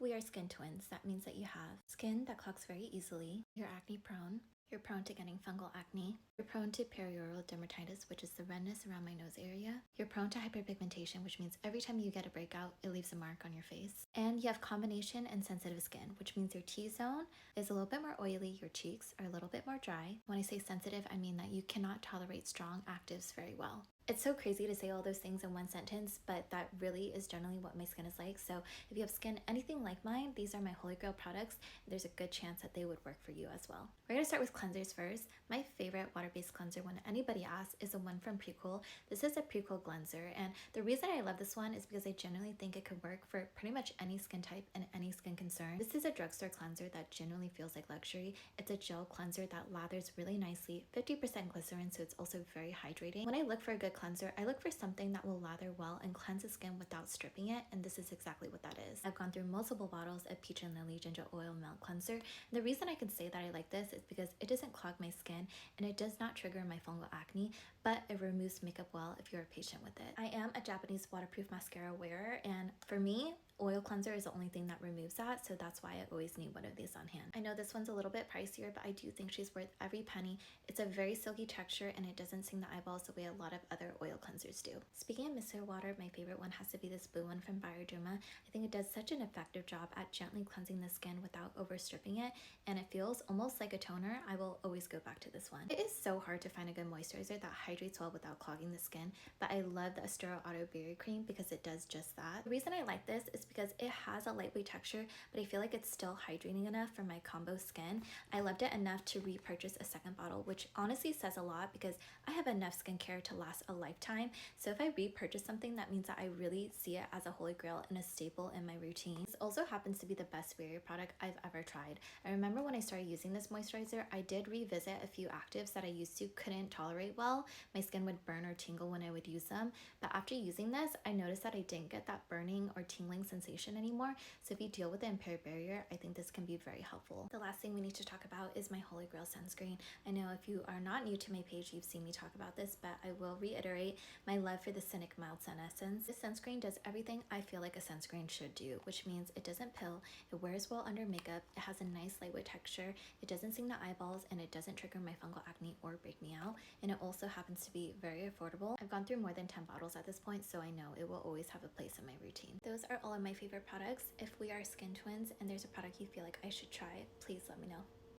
we are skin twins, that means that you have skin that clogs very easily, you're acne prone, you're prone to getting fungal acne, you're prone to perioral dermatitis, which is the redness around my nose area, you're prone to hyperpigmentation, which means every time you get a breakout, it leaves a mark on your face, and you have combination and sensitive skin, which means your T-zone is a little bit more oily, your cheeks are a little bit more dry. When I say sensitive, I mean that you cannot tolerate strong actives very well. It's so crazy to say all those things in one sentence, but that really is generally what my skin is like. So if you have skin anything like mine, these are my holy grail products. There's a good chance that they would work for you as well. We're gonna start with cleansers first. My favorite water-based cleanser when anybody asks is the one from Prequel. This is a Prequel gleanser, and the reason I love this one is because I genuinely think it could work for pretty much any skin type and any skin concern. This is a drugstore cleanser that genuinely feels like luxury. It's a gel cleanser that lathers really nicely, 50% glycerin, so it's also very hydrating. When I look for a good cleanser, I look for something that will lather well and cleanse the skin without stripping it, and this is exactly what that is. I've gone through multiple bottles of Peach and Lily Ginger Oil Melt Cleanser, and the reason I can say that I like this is because it doesn't clog my skin and it does not trigger my fungal acne, but it removes makeup well if you're patient with it. I am a Japanese waterproof mascara wearer, and for me, oil cleanser is the only thing that removes that, so that's why I always need one of these on hand. I know this one's a little bit pricier, but I do think she's worth every penny. It's a very silky texture and it doesn't sting the eyeballs the way a lot of other oil cleansers do. Speaking of micellar water, my favorite one has to be this blue one from Bioderma. I think it does such an effective job at gently cleansing the skin without over stripping it, and it feels almost like a toner. I will always go back to this one. It is so hard to find a good moisturizer that hydrates well without clogging the skin, but I love the Aestura Auto Barrier Cream because it does just that. The reason I like this is because it has a lightweight texture, but I feel like it's still hydrating enough for my combo skin. I loved it enough to repurchase a second bottle, which honestly says a lot because I have enough skincare to last a lifetime. So if I repurchase something, that means that I really see it as a holy grail and a staple in my routine. This also happens to be the best barrier product I've ever tried. I remember when I started using this moisturizer, I did revisit a few actives that I used to couldn't tolerate well. My skin would burn or tingle when I would use them, but after using this, I noticed that I didn't get that burning or tingling sensation anymore. So if you deal with the impaired barrier, I think this can be very helpful. The last thing we need to talk about is my holy grail sunscreen. I know if you are not new to my page, you've seen me talk about this, but I will reiterate my love for the Scinic Mild Sun Essence. This sunscreen does everything I feel like a sunscreen should do, which means it doesn't pill, it wears well under makeup, it has a nice lightweight texture, it doesn't sting the eyeballs, and it doesn't trigger my fungal acne or break me out, and it also happens to be very affordable. I've gone through more than 10 bottles at this point, so I know it will always have a place in my routine. Those are all of my favorite products. If we are skin twins and there's a product you feel like I should try, please let me know.